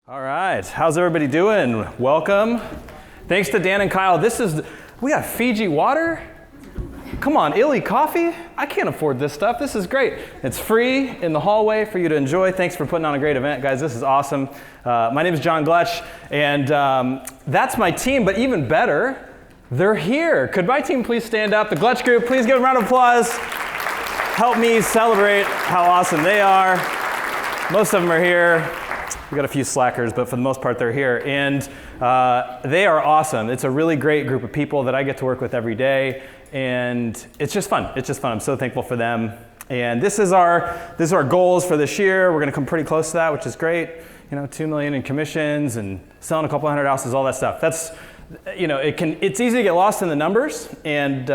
All right, how's everybody doing? Welcome. Thanks to Dan and Kyle. We got Fiji water. Come on, Illy coffee? I can't afford this stuff. This is great. It's free in the hallway for you to enjoy. Thanks for putting on a great event, guys. This is awesome. My name is John Gluch, and that's my team, but even better, they're here. Could my team please stand up? The Gluch Group, please give them a round of applause. Help me celebrate how awesome they are. Most of them are here. We got a few slackers, but for the most part, they're here. And they are awesome. It's a really great group of people that I get to work with every day. And it's just fun. It's just fun. I'm so thankful for them. And this is our goals for this year. We're going to come pretty close to that, which is great. You know, $2 million in commissions and selling a couple hundred houses, all that stuff. That's, you know, it's easy to get lost in the numbers. And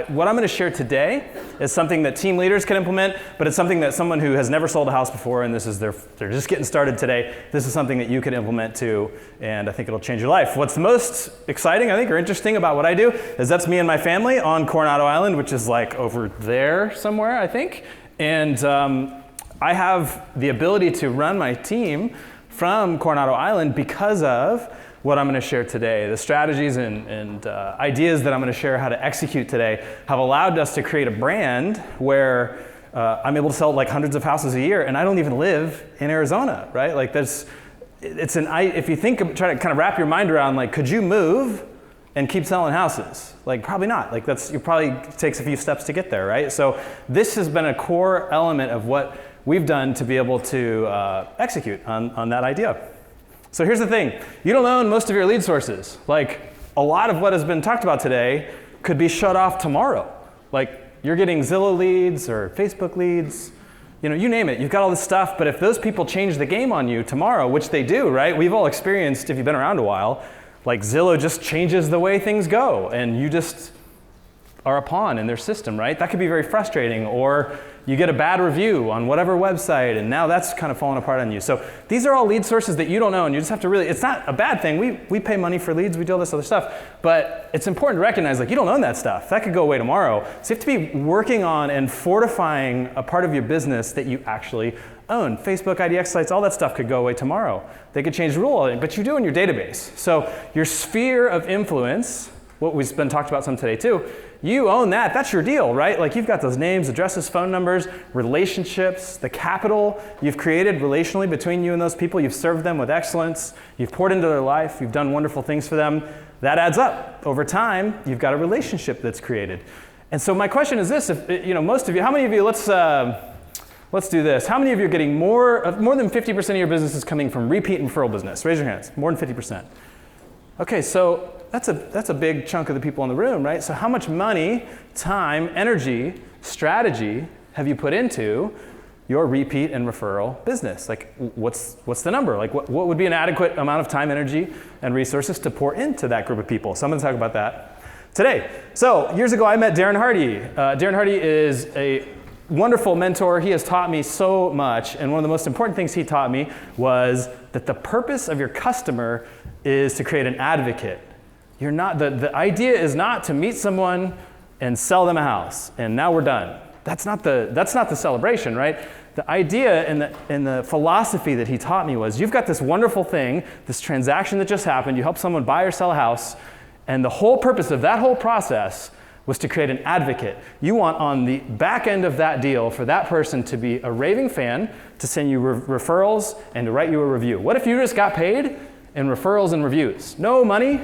what I'm going to share today is something that team leaders can implement, but it's something that someone who has never sold a house before, and they're just getting started today, this is something that you can implement too, and I think it'll change your life. What's the most exciting, I think, or interesting about what I do is that's me and my family on Coronado Island, which is like over there somewhere, I think. And I have the ability to run my team from Coronado Island because of what I'm going to share today. The strategies and ideas that I'm going to share how to execute today have allowed us to create a brand where I'm able to sell like hundreds of houses a year, and I don't even live in Arizona, right? Like if you try to kind of wrap your mind around, like, could you move and keep selling houses? Like, probably not. Like, it probably takes a few steps to get there, right? So this has been a core element of what we've done to be able to execute on that idea. So here's the thing, you don't own most of your lead sources. Like, a lot of what has been talked about today could be shut off tomorrow. Like, you're getting Zillow leads or Facebook leads, you know, you name it, you've got all this stuff, but if those people change the game on you tomorrow, which they do, right? We've all experienced, if you've been around a while, like Zillow just changes the way things go and you just are a pawn in their system, right? That could be very frustrating. Or you get a bad review on whatever website and now that's kind of falling apart on you. So these are all lead sources that you don't know, and you just have to really, it's not a bad thing. We pay money for leads, we do all this other stuff, but it's important to recognize, like, you don't own that stuff. That could go away tomorrow. So you have to be working on and fortifying a part of your business that you actually own. Facebook, IDX sites, all that stuff could go away tomorrow. They could change the rule, but you do in your database. So your sphere of influence, what we've been talked about some today too, you own that. That's your deal, right? Like, you've got those names, addresses, phone numbers, relationships, the capital you've created relationally between you and those people. You've served them with excellence. You've poured into their life. You've done wonderful things for them. That adds up. Over time, you've got a relationship that's created. And so my question is this, most of you, how many of you, let's do this. How many of you are getting more than 50% of your business is coming from repeat and referral business? Raise your hands, more than 50%. Okay, so that's a big chunk of the people in the room, right? So how much money, time, energy, strategy have you put into your repeat and referral business? Like, what's the number? Like, what would be an adequate amount of time, energy, and resources to pour into that group of people? So I'm going to talk about that today. So years ago, I met Darren Hardy. Darren Hardy is a wonderful mentor. He has taught me so much, and one of the most important things he taught me was that the purpose of your customer is to create an advocate. You're not, the idea is not to meet someone and sell them a house and now we're done. That's not the celebration, right? The idea and the philosophy that he taught me was, you've got this wonderful thing, this transaction that just happened, you help someone buy or sell a house, and the whole purpose of that whole process was to create an advocate. You want on the back end of that deal for that person to be a raving fan, to send you referrals and to write you a review. What if you just got paid in referrals and reviews? No money,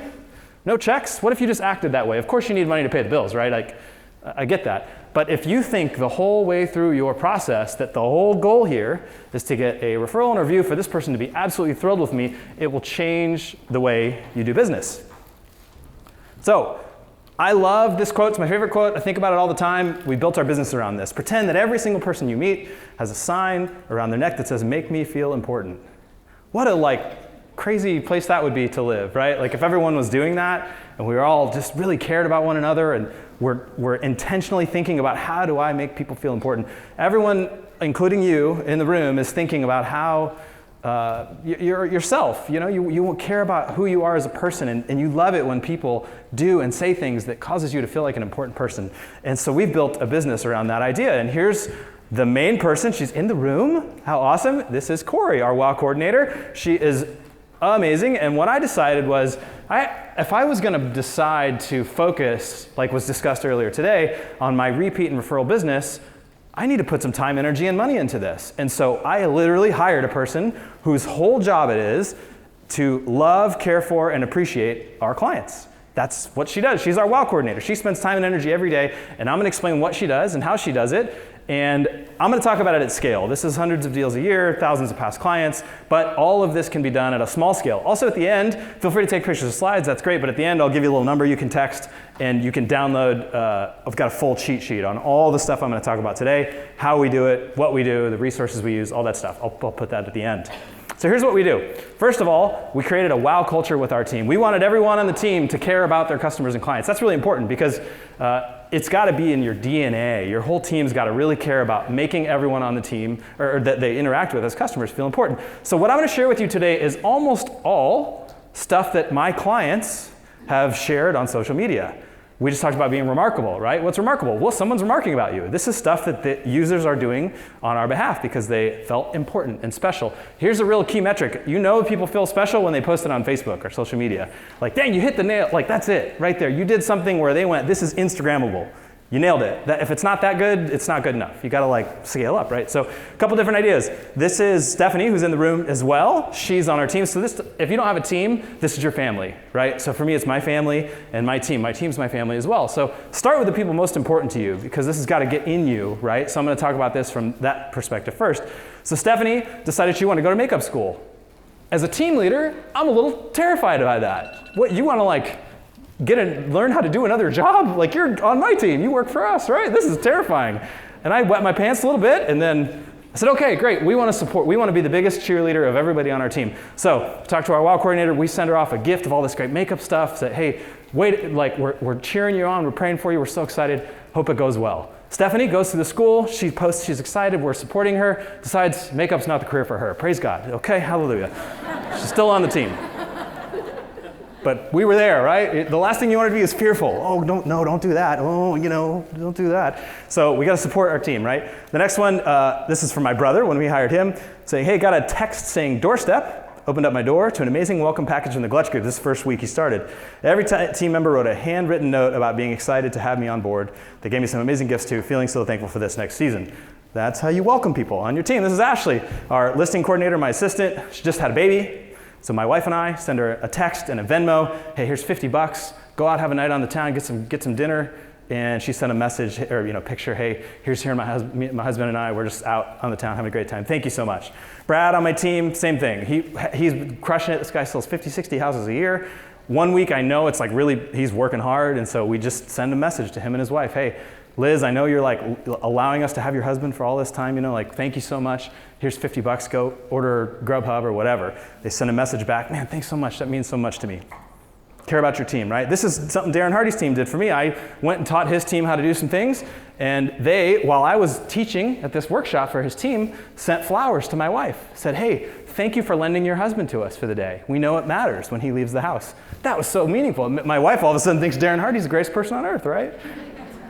no checks? What if you just acted that way? Of course you need money to pay the bills, right? Like, I get that. But if you think the whole way through your process that the whole goal here is to get a referral and review for this person to be absolutely thrilled with me, it will change the way you do business. So, I love this quote. It's my favorite quote. I think about it all the time. We built our business around this. Pretend that every single person you meet has a sign around their neck that says, "Make me feel important." What a crazy place that would be to live, right? Like, if everyone was doing that and we were all just really cared about one another and we're intentionally thinking about, how do I make people feel important? Everyone, including you in the room, is thinking about how yourself, you won't care about who you are as a person, and you love it when people do and say things that causes you to feel like an important person. And so we've built a business around that idea. And here's The main person, she's in the room. How awesome. This is Corey, our WOW coordinator. She is amazing. And what I decided was, if I was going to decide to focus, like was discussed earlier today, on my repeat and referral business, I need to put some time, energy, and money into this. And so I literally hired a person whose whole job it is to love, care for, and appreciate our clients. That's what she does. She's our WOW coordinator. She spends time and energy every day, and I'm going to explain what she does and how she does it. And I'm going to talk about it at scale. This is hundreds of deals a year, thousands of past clients, but all of this can be done at a small scale. Also at the end, feel free to take pictures of slides, that's great, but at the end I'll give you a little number you can text and you can download. I've got a full cheat sheet on all the stuff I'm going to talk about today, how we do it, what we do, the resources we use, all that stuff. I'll put that at the end. So here's what we do. First of all, we created a WOW culture with our team. We wanted everyone on the team to care about their customers and clients. That's really important because it's got to be in your DNA. Your whole team's got to really care about making everyone on the team or that they interact with as customers feel important. So what I'm going to share with you today is almost all stuff that my clients have shared on social media. We just talked about being remarkable, right? What's remarkable? Well, someone's remarking about you. This is stuff that the users are doing on our behalf because they felt important and special. Here's a real key metric. You know people feel special when they post it on Facebook or social media. Like, dang, you hit the nail. Like, that's it, right there. You did something where they went, this is Instagrammable. You nailed it. If it's not that good, it's not good enough. You gotta like scale up, right? So a couple different ideas. This is Stephanie, who's in the room as well. She's on our team. So this, if you don't have a team, this is your family, right? So for me, it's my family and my team. My team's my family as well. So start with the people most important to you because this has gotta get in you, right? So I'm gonna talk about this from that perspective first. So Stephanie decided she wanted to go to makeup school. As a team leader, I'm a little terrified by that. What, you wanna like, learn how to do another job? Like, you're on my team, you work for us, right? This is terrifying. And I wet my pants a little bit and then I said, okay, great, we want to support, we want to be the biggest cheerleader of everybody on our team. So talk to our WOW coordinator, we send her off a gift of all this great makeup stuff, said, hey, wait, like we're cheering you on, we're praying for you, we're so excited, hope it goes well. Stephanie goes to the school, she posts, she's excited, we're supporting her, decides makeup's not the career for her. Praise God, okay, hallelujah. She's still on the team. But we were there, right? The last thing you want to be is fearful. Oh, don't do that. Oh, don't do that. So we got to support our team, right? The next one, this is from my brother when we hired him, saying, hey, got a text saying doorstep, opened up my door to an amazing welcome package from the Gluch Group this first week he started. Every team member wrote a handwritten note about being excited to have me on board. They gave me some amazing gifts too, feeling so thankful for this next season. That's how you welcome people on your team. This is Ashley, our listing coordinator, my assistant. She just had a baby. So my wife and I send her a text and a Venmo. Hey, here's $50. Go out, have a night on the town, get some dinner. And she sent a message or picture. Hey, here's my husband and I. We're just out on the town having a great time. Thank you so much. Brad on my team, same thing. He's crushing it. This guy sells 50, 60 houses a year. One week I know it's like really he's working hard, and so we just send a message to him and his wife. Hey, Liz, I know you're like allowing us to have your husband for all this time, like thank you so much. Here's $50, go order Grubhub or whatever. They send a message back, man, thanks so much, that means so much to me. Care about your team, right? This is something Darren Hardy's team did for me. I went and taught his team how to do some things, and they, while I was teaching at this workshop for his team, sent flowers to my wife. Said, hey, thank you for lending your husband to us for the day. We know it matters when he leaves the house. That was so meaningful. My wife all of a sudden thinks Darren Hardy's the greatest person on earth, right?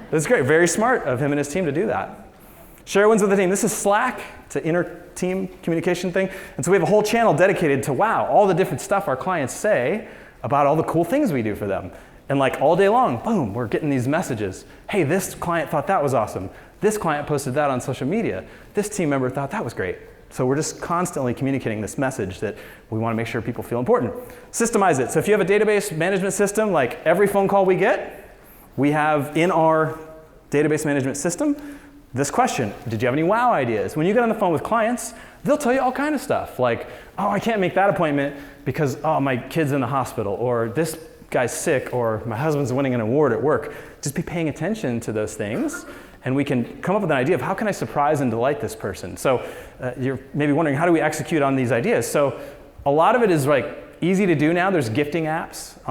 That's great, very smart of him and his team to do that. Share wins with the team. This is Slack. It's an inter-team communication thing. And so we have a whole channel dedicated to, wow, all the different stuff our clients say about all the cool things we do for them. And like all day long, boom, we're getting these messages. Hey, this client thought that was awesome. This client posted that on social media. This team member thought that was great. So we're just constantly communicating this message that we want to make sure people feel important. Systemize it. So if you have a database management system, like every phone call we get, we have in our database management system this question: did you have any wow ideas? When you get on the phone with clients, they'll tell you all kind of stuff like, oh, I can't make that appointment because, oh, my kid's in the hospital, or this guy's sick, or my husband's winning an award at work. Just be paying attention to those things, and we can come up with an idea of how can I surprise and delight this person. So you're maybe wondering, how do we execute on these ideas? So a lot of it is like easy to do now. There's gifting apps,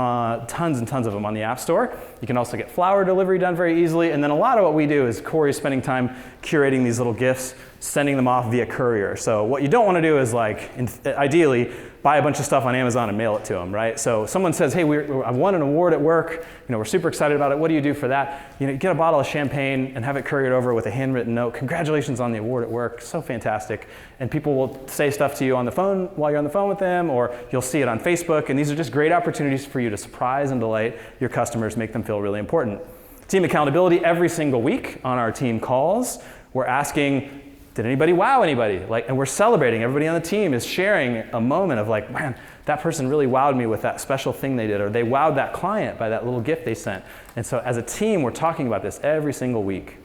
tons and tons of them on the App Store. You can also get flower delivery done very easily. And then a lot of what we do is Corey's spending time curating these little gifts, sending them off via courier. So what you don't want to do is like, ideally, buy a bunch of stuff on Amazon and mail it to them, right? So someone says, hey, I won an award at work. We're super excited about it. What do you do for that? You get a bottle of champagne and have it couriered over with a handwritten note. Congratulations on the award at work. So fantastic. And people will say stuff to you on the phone while you're on the phone with them, or you'll see it on Facebook. And these are just great opportunities for you to surprise and delight your customers, make them feel really important. Team accountability every single week on our team calls. We're asking, did anybody wow anybody? And we're celebrating. Everybody on the team is sharing a moment of man, that person really wowed me with that special thing they did, or they wowed that client by that little gift they sent. And so as a team, we're talking about this every single week.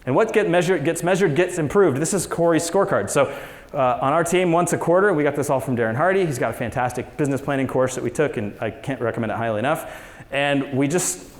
And what gets measured gets improved. This is Corey's scorecard. So on our team, once a quarter, we got this all from Darren Hardy. He's got a fantastic business planning course that we took, and I can't recommend it highly enough. And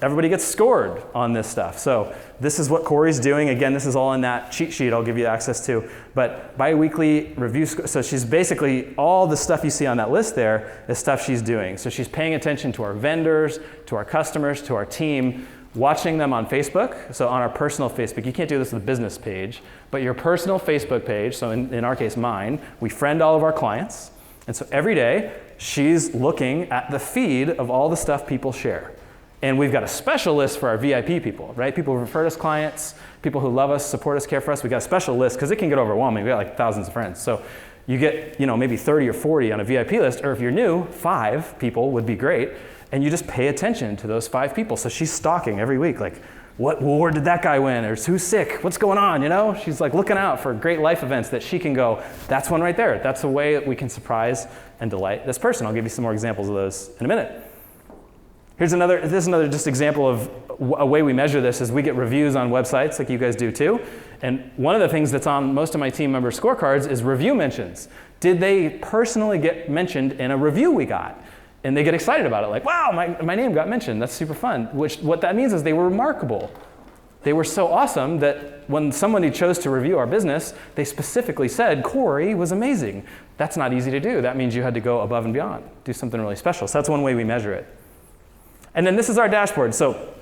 everybody gets scored on this stuff. So this is what Corey's doing. Again, this is all in that cheat sheet I'll give you access to. But bi-weekly review, so she's basically, all the stuff you see on that list there is stuff she's doing. So she's paying attention to our vendors, to our customers, to our team, watching them on Facebook. So on our personal Facebook, you can't do this with a business page, but your personal Facebook page, so in our case, mine, we friend all of our clients. And so every day, she's looking at the feed of all the stuff people share. And we've got a special list for our VIP people, right? People who refer us clients, people who love us, support us, care for us. We got a special list because it can get overwhelming. We got thousands of friends. So you get, maybe 30 or 40 on a VIP list, or if you're new, 5 people would be great. And you just pay attention to those 5 people. So she's stalking every week, what award did that guy win? Or who's sick? What's going on? She's looking out for great life events that she can go, that's one right there. That's a way that we can surprise and delight this person. I'll give you some more examples of those in a minute. This is another just example of a way we measure this is we get reviews on websites like you guys do too. And one of the things that's on most of my team members' scorecards is review mentions. Did they personally get mentioned in a review we got? And they get excited about it, wow, my name got mentioned. That's super fun. What that means is they were remarkable. They were so awesome that when somebody chose to review our business, they specifically said, Corey was amazing. That's not easy to do. That means you had to go above and beyond, do something really special. So that's one way we measure it. And then this is our dashboard. So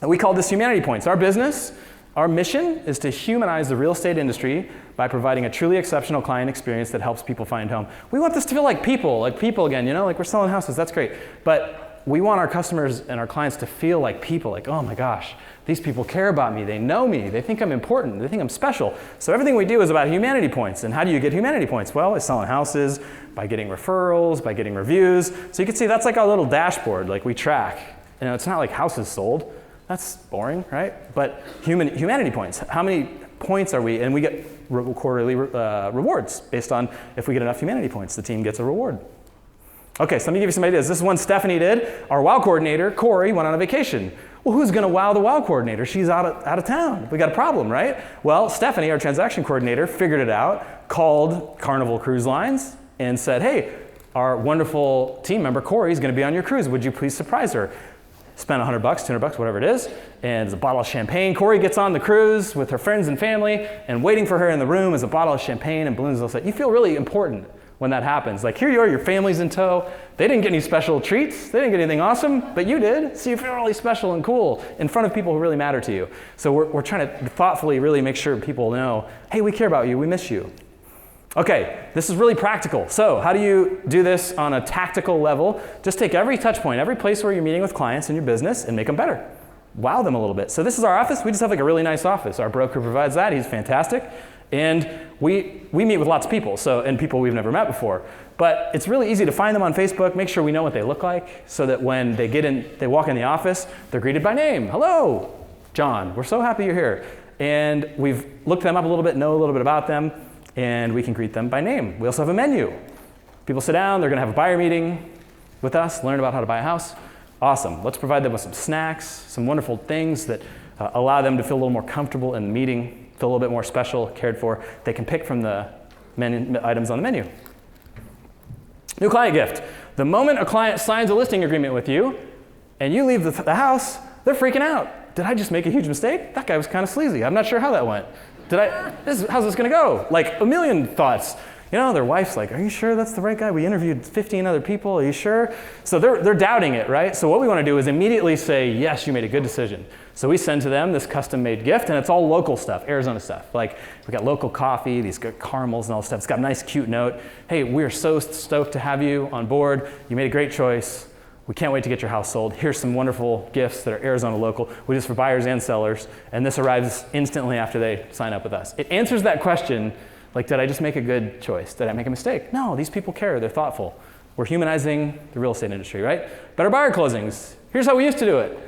we call this humanity points. Our business, our mission is to humanize the real estate industry by providing a truly exceptional client experience that helps people find home. We want this to feel like people again, we're selling houses, that's great. But we want our customers and our clients to feel like people, oh my gosh, these people care about me, they know me, they think I'm important, they think I'm special. So everything we do is about humanity points. And how do you get humanity points? Well, by selling houses, by getting referrals, by getting reviews. So you can see that's like our little dashboard, we track. It's not like houses sold. That's boring, right? But humanity points. How many points are we? And we get quarterly rewards based on if we get enough humanity points, the team gets a reward. Okay, so let me give you some ideas. This is one Stephanie did. Our WOW coordinator, Corey, went on a vacation. Well, who's going to wow the WOW coordinator? She's out of town. We got a problem, right? Well, Stephanie, our transaction coordinator, figured it out, called Carnival Cruise Lines, and said, hey, our wonderful team member, Corey, is going to be on your cruise. Would you please surprise her? Spent $100, $200, whatever it is, and it's a bottle of champagne. Corey gets on the cruise with her friends and family, and waiting for her in the room is a bottle of champagne and balloons. They'll say, you feel really important when that happens. Here you are, your family's in tow. They didn't get any special treats. They didn't get anything awesome, but you did. So you feel really special and cool in front of people who really matter to you. So we're trying to thoughtfully really make sure people know, hey, we care about you, we miss you. Okay, this is really practical. So how do you do this on a tactical level? Just take every touch point, every place where you're meeting with clients in your business and make them better. Wow them a little bit. So this is our office. We just have a really nice office. Our broker provides that. He's fantastic. And we meet with lots of people, and people we've never met before. But it's really easy to find them on Facebook, make sure we know what they look like, so that when they walk in the office, they're greeted by name. Hello, John, we're so happy you're here. And we've looked them up a little bit, know a little bit about them, and we can greet them by name. We also have a menu. People sit down, they're gonna have a buyer meeting with us, learn about how to buy a house. Awesome, let's provide them with some snacks, some wonderful things that allow them to feel a little more comfortable in the meeting, feel a little bit more special, cared for. They can pick from the items on the menu. New client gift. The moment a client signs a listing agreement with you and you leave the house, they're freaking out. Did I just make a huge mistake? That guy was kind of sleazy. I'm not sure how that went. How's this gonna go? A million thoughts. Their wife's like, are you sure that's the right guy? We interviewed 15 other people, are you sure? So they're doubting it, right? So what we want to do is immediately say, yes, you made a good decision. So we send to them this custom-made gift, and it's all local stuff, Arizona stuff. Like, we got local coffee, these good caramels and all this stuff. It's got a nice, cute note. Hey, we're so stoked to have you on board. You made a great choice. We can't wait to get your house sold. Here's some wonderful gifts that are Arizona local. We do this for buyers and sellers, and this arrives instantly after they sign up with us. It answers that question, like, did I just make a good choice? Did I make a mistake? No, these people care. They're thoughtful. We're humanizing the real estate industry, right? Better buyer closings. Here's how we used to do it.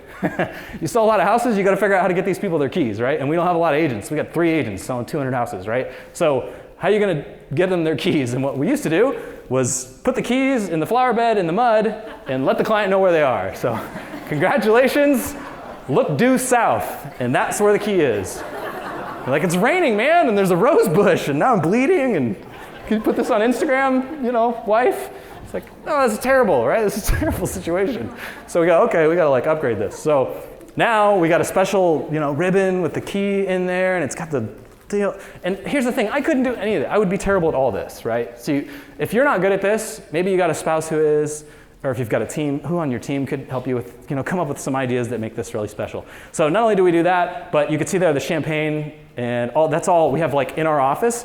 You sell a lot of houses, you got to figure out how to get these people their keys, right? And we don't have a lot of agents. We got 3 agents selling 200 houses, right? So how are you going to get them their keys? And what we used to do was put the keys in the flower bed in the mud and let the client know where they are. So congratulations, look due south, and that's where the key is. You're like, it's raining, man, and there's a rose bush, and now I'm bleeding, and can you put this on Instagram, wife? It's like, no, this is terrible, right? This is a terrible situation. So we go, okay, we got to like upgrade this. So now we got a special, ribbon with the key in there, and it's got the deal. And here's the thing, I couldn't do any of it. I would be terrible at all this, right? So if you're not good at this, maybe you got a spouse who is, or if you've got a team, who on your team could help you with, come up with some ideas that make this really special. So not only do we do that, but you can see there the champagne and that's all we have like in our office,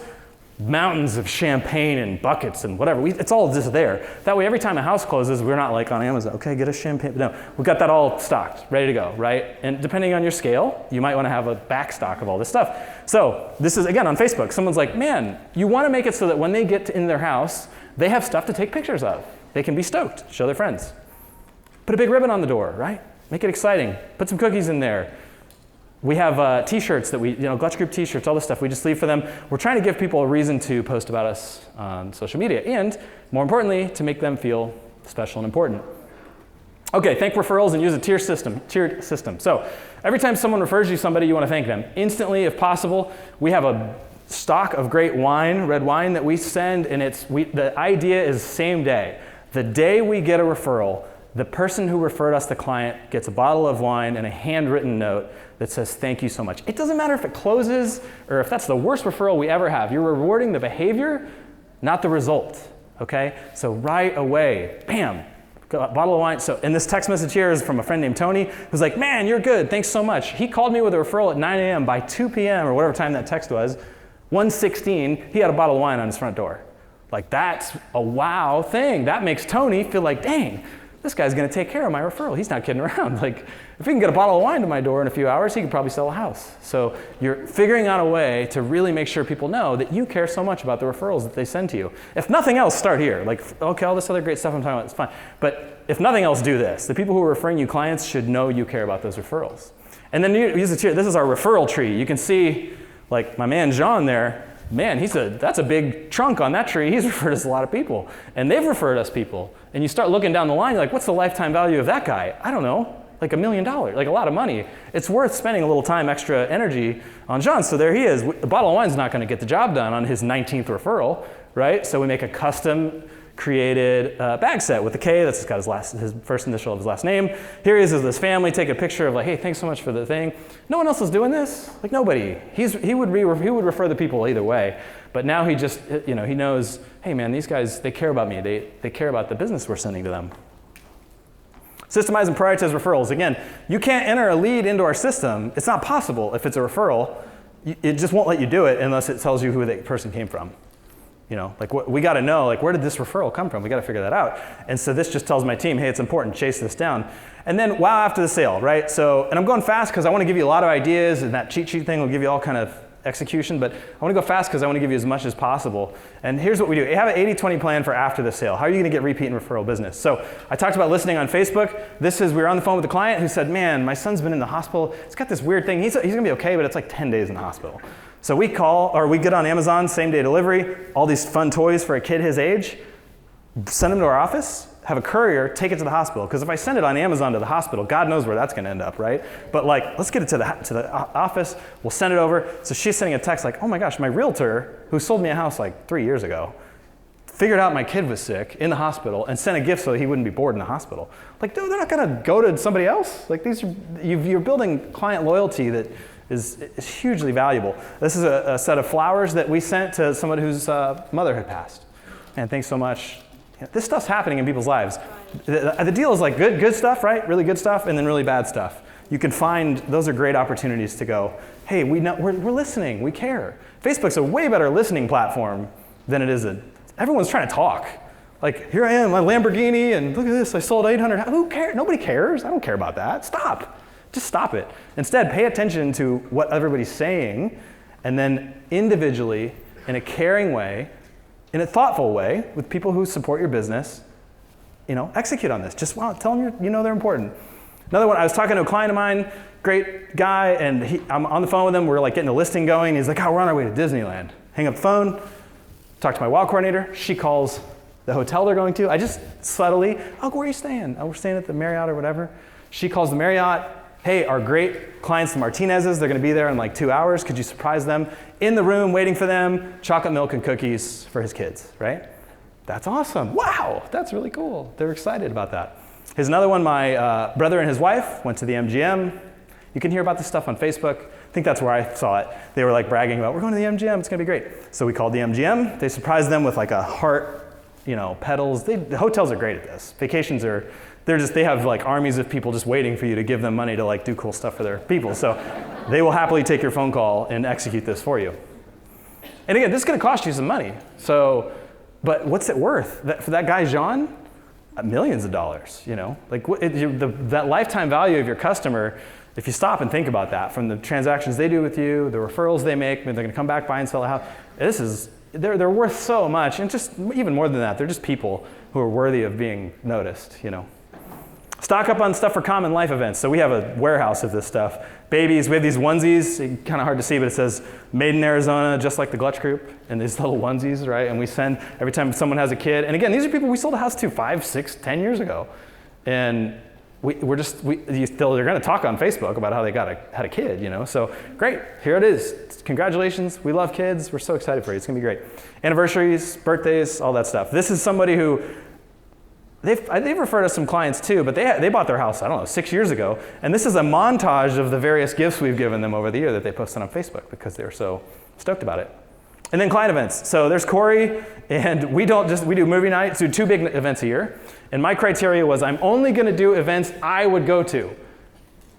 mountains of champagne and buckets and whatever. It's all just there. That way, every time a house closes, we're not like on Amazon, okay, get a champagne. No, we've got that all stocked, ready to go, right? And depending on your scale, you might want to have a back stock of all this stuff. So this is, again, on Facebook. Someone's like, man, you want to make it so that when they get in their house, they have stuff to take pictures of. They can be stoked, show their friends. Put a big ribbon on the door, right? Make it exciting. Put some cookies in there. We have t-shirts that we, Gluch Group t-shirts, all this stuff we just leave for them. We're trying to give people a reason to post about us on social media and, more importantly, to make them feel special and important. Okay, thank referrals and use a tiered system. So every time someone refers you somebody, you want to thank them. Instantly, if possible, we have a stock of great wine, red wine, that we send, and the idea is same day. The day we get a referral, the person who referred us the client gets a bottle of wine and a handwritten note that says, thank you so much. It doesn't matter if it closes or if that's the worst referral we ever have. You're rewarding the behavior, not the result, okay? So right away, bam, got a bottle of wine. So, and this text message here is from a friend named Tony, who's like, man, you're good, thanks so much. He called me with a referral at 9 a.m. By 2 p.m. or whatever time that text was, 1:16, he had a bottle of wine on his front door. Like, that's a wow thing. That makes Tony feel like, dang, this guy's gonna take care of my referral. He's not kidding around. Like, if he can get a bottle of wine to my door in a few hours, he could probably sell a house. So you're figuring out a way to really make sure people know that you care so much about the referrals that they send to you. If nothing else, start here. Like, okay, all this other great stuff I'm talking about, it's fine. But if nothing else, do this. The people who are referring you clients should know you care about those referrals. And then you use the tier. This is our referral tree. You can see, like, my man John there, man, that's a big trunk on that tree. He's referred us a lot of people. And they've referred us people. And you start looking down the line, you're like, what's the lifetime value of that guy? I don't know, like $1 million, like a lot of money. It's worth spending a little time, extra energy on John. So there he is. The bottle of wine's not going to get the job done on his 19th referral, right? So we make a custom created bag set with the K that's got his first initial of his last name. Here he is with his family, take a picture of like, hey, thanks so much for the thing. No one else is doing this, like nobody. He would refer the people either way, but now he just, he knows, hey man, these guys, they care about me. They care about the business we're sending to them. Systemize and prioritize referrals. Again, you can't enter a lead into our system. It's not possible if it's a referral. It just won't let you do it unless it tells you who the person came from. We got to know, like, where did this referral come from? We got to figure that out. And so this just tells my team, hey, it's important, chase this down. And then wow after the sale, right? So, and I'm going fast because I want to give you a lot of ideas, and that cheat sheet thing will give you all kind of execution, but I want to go fast because I want to give you as much as possible. And here's what we do. You have an 80-20 plan for after the sale. How are you going to get repeat and referral business? So I talked about listening on Facebook. We were on the phone with a client who said, man, my son's been in the hospital. It's got this weird thing. He's going to be okay, but it's like 10 days in the hospital. So we get on Amazon, same day delivery, all these fun toys for a kid his age, send them to our office, have a courier take it to the hospital. Because if I send it on Amazon to the hospital, God knows where that's going to end up, right? But like, let's get it to the office, we'll send it over. So she's sending a text like, oh my gosh, my realtor, who sold me a house like 3 years ago, figured out my kid was sick in the hospital and sent a gift so that he wouldn't be bored in the hospital. Like, dude, they're not going to go to somebody else. Like, you're building client loyalty that is hugely valuable. This is a set of flowers that we sent to someone whose mother had passed. And thanks so much. This stuff's happening in people's lives. The deal is like good stuff, right? Really good stuff, and then really bad stuff. You can find, those are great opportunities to go, hey, we're listening, we care. Facebook's a way better listening platform than it is everyone's trying to talk. Like, here I am, my Lamborghini, and look at this, I sold 800. Who cares? Nobody cares. I don't care about that. Stop. Just stop it. Instead, pay attention to what everybody's saying, and then individually, in a caring way, in a thoughtful way, with people who support your business, execute on this. Just tell them they're important. Another one, I was talking to a client of mine, great guy, and I'm on the phone with him. We're like getting a listing going. He's like, we're on our way to Disneyland. Hang up the phone, talk to my wall coordinator. She calls the hotel they're going to. I just subtly, where are you staying? We're staying at the Marriott or whatever. She calls the Marriott. Hey, our great clients, the Martinezes, they're going to be there in like 2 hours. Could you surprise them? In the room, waiting for them, chocolate milk and cookies for his kids, right? That's awesome. Wow, that's really cool. They're excited about that. Here's another one. My brother and his wife went to the MGM. You can hear about this stuff on Facebook. I think that's where I saw it. They were like bragging about, we're going to the MGM, it's going to be great. So we called the MGM. They surprised them with like a heart, petals. The hotels are great at this. Vacations they have like armies of people just waiting for you to give them money to like do cool stuff for their people. So they will happily take your phone call and execute this for you. And again, this is going to cost you some money. So, but what's it worth? For that guy, Jean, millions of dollars, that lifetime value of your customer, if you stop and think about that, from the transactions they do with you, the referrals they make, they're going to come back, buy and sell a house. They're worth so much, and just even more than that, they're just people who are worthy of being noticed, Stock up on stuff for common life events. So we have a warehouse of this stuff. Babies, we have these onesies, kind of hard to see, but it says made in Arizona, just like the Gluch Group, and these little onesies, right? And we send every time someone has a kid. And again, these are people we sold a house to 5, 6, 10 years ago. And they're going to talk on Facebook about how they had a kid, So great, here it is. Congratulations, we love kids. We're so excited for you. It's going to be great. Anniversaries, birthdays, all that stuff. This is somebody who, they've referred us some clients too, but they bought their house, 6 years ago. And this is a montage of the various gifts we've given them over the year that they posted on Facebook because they were so stoked about it. And then client events. So there's Corey, and we do movie nights, do 2 big events a year. And my criteria was I'm only going to do events I would go to.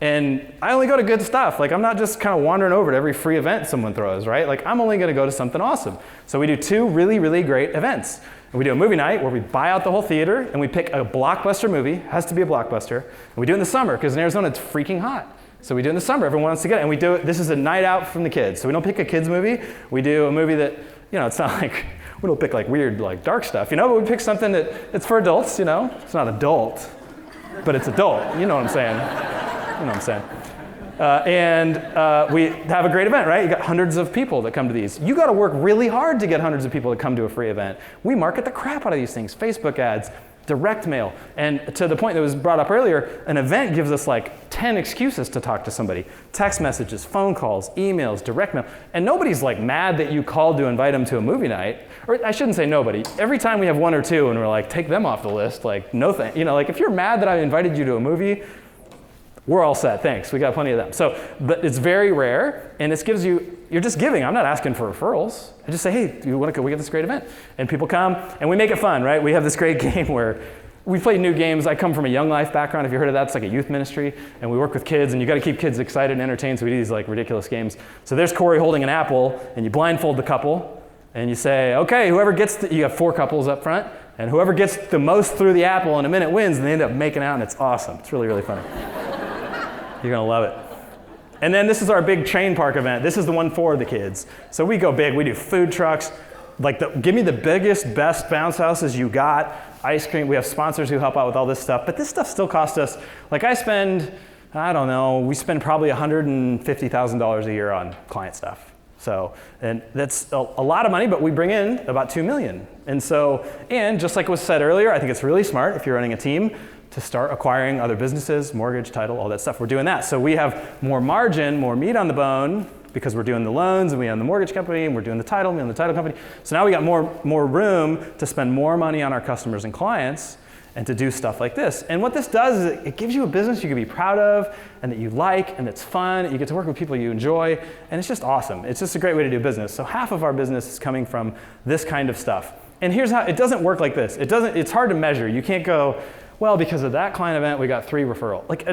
And I only go to good stuff. Like, I'm not just kind of wandering over to every free event someone throws, right? Like, I'm only going to go to something awesome. So we do 2 really, really great events. And we do a movie night where we buy out the whole theater and we pick a blockbuster movie, has to be a blockbuster. And we do it in the summer because in Arizona it's freaking hot. So we do it in the summer, everyone wants to get it. And we do it, this is a night out from the kids. So we don't pick a kids movie, we do a movie that, it's not like, we don't pick like weird, like dark stuff, but we pick something that it's for adults, It's not adult, but it's adult, you know what I'm saying. We have a great event, right? You got hundreds of people that come to these. You got to work really hard to get hundreds of people to come to a free event. We market the crap out of these things, Facebook ads, direct mail. And to the point that was brought up earlier, an event gives us like 10 excuses to talk to somebody. Text messages, phone calls, emails, direct mail. And nobody's like mad that you called to invite them to a movie night. Or I shouldn't say nobody. Every time we have 1 or 2 and we're like, take them off the list, like no thanks. Like if you're mad that I invited you to a movie, we're all set, thanks. We got plenty of them. So, but it's very rare, and this gives you're just giving. I'm not asking for referrals. I just say, hey, we get this great event. And people come, and we make it fun, right? We have this great game where we play new games. I come from a Young Life background. If you heard of that, it's like a youth ministry, and we work with kids, and you got to keep kids excited and entertained, so we do these like ridiculous games. So there's Corey holding an apple, and you blindfold the couple, and you say, okay, whoever gets you have 4 couples up front, and whoever gets the most through the apple in a minute wins, and they end up making out, and it's awesome. It's really, really funny. You're going to love it. And then this is our big train park event. This is the one for the kids. So we go big. We do food trucks. Give me the biggest, best bounce houses you got. Ice cream. We have sponsors who help out with all this stuff. But this stuff still costs us, we spend probably $150,000 a year on client stuff. So, and that's a lot of money, but we bring in about $2 million. And just like was said earlier, I think it's really smart if you're running a team to start acquiring other businesses, mortgage, title, all that stuff. We're doing that. So we have more margin, more meat on the bone, because we're doing the loans and we own the mortgage company and we're doing the title, we own the title company. So now we got more room to spend more money on our customers and clients and to do stuff like this. And what this does is it gives you a business you can be proud of and that you like and that's fun. You get to work with people you enjoy, and it's just awesome. It's just a great way to do business. So half of our business is coming from this kind of stuff. And here's how, it doesn't work like this. It's hard to measure. You can't go, well, because of that client event, we got 3 referrals. Like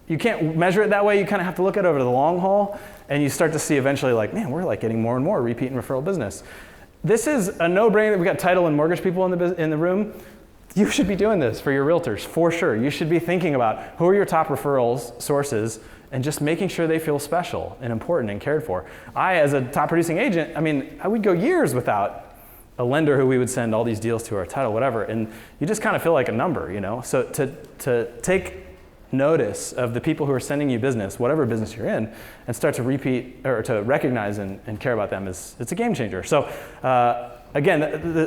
you can't measure it that way. You kind of have to look at it over the long haul, and you start to see eventually like, man, we're like getting more and more repeat and referral business. This is a no-brainer. We got title and mortgage people in the room. You should be doing this for your realtors, for sure. You should be thinking about who are your top referrals sources and just making sure they feel special and important and cared for. I, as a top producing agent, I would go years without a lender who we would send all these deals to, or title, whatever, and you just kind of feel like a number, you know? So to take notice of the people who are sending you business, whatever business you're in, and start to repeat or to recognize and care about them it's a game changer. So again,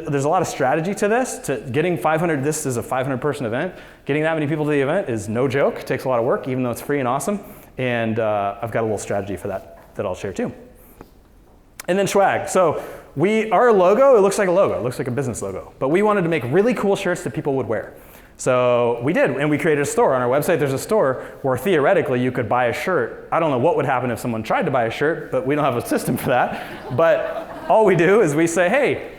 there's a lot of strategy to this. To getting 500, this is a 500 person event. Getting that many people to the event is no joke. It takes a lot of work, even though it's free and awesome. And I've got a little strategy for that I'll share too. And then Schwag. So our logo, it looks like a logo. It looks like a business logo. But we wanted to make really cool shirts that people would wear. So we did, and we created a store. On our website, there's a store where theoretically you could buy a shirt. I don't know what would happen if someone tried to buy a shirt, but we don't have a system for that. But all we do is we say, hey,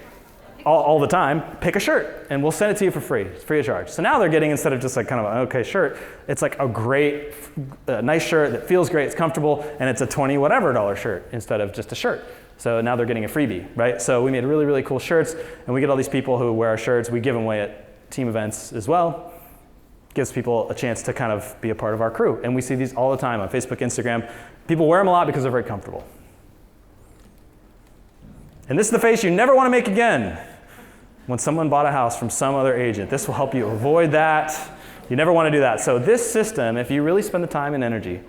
all the time, pick a shirt, and we'll send it to you for free. It's free of charge. So now they're getting, instead of just like kind of an okay shirt, it's like a great, nice shirt that feels great, it's comfortable, and it's a $20 whatever shirt instead of just a shirt. So now they're getting a freebie, right? So we made really, really cool shirts, and we get all these people who wear our shirts. We give them away at team events as well. Gives people a chance to kind of be a part of our crew. And we see these all the time on Facebook, Instagram. People wear them a lot because they're very comfortable. And this is the face you never want to make again when someone bought a house from some other agent. This will help you avoid that. You never want to do that. So this system, if you really spend the time and energy,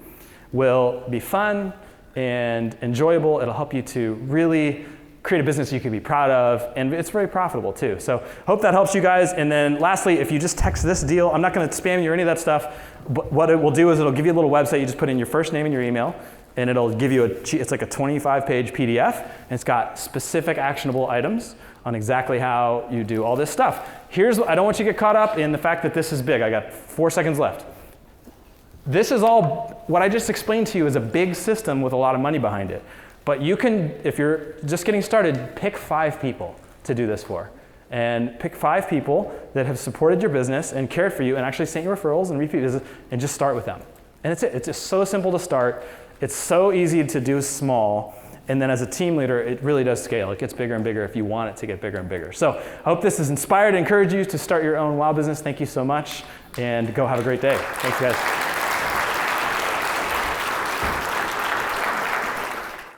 will be fun and enjoyable. It'll help you to really create a business you can be proud of, and it's very profitable too. So hope that helps you guys. And then lastly, if you just text this deal, I'm not going to spam you or any of that stuff, but what it will do is it'll give you a little website. You just put in your first name and your email, and it'll give you it's like a 25-page PDF, and it's got specific actionable items on exactly how you do all this stuff. I don't want you to get caught up in the fact that this is big. I got 4 seconds left. This is all, what I just explained to you is a big system with a lot of money behind it. But you can, if you're just getting started, pick 5 people to do this for. And pick 5 people that have supported your business and cared for you and actually sent you referrals and repeat visits, and just start with them. And it's it. It's just so simple to start. It's so easy to do small. And then as a team leader, it really does scale. It gets bigger and bigger if you want it to get bigger and bigger. So I hope this has inspired and encouraged you to start your own wow business. Thank you so much, and go have a great day. Thanks, guys.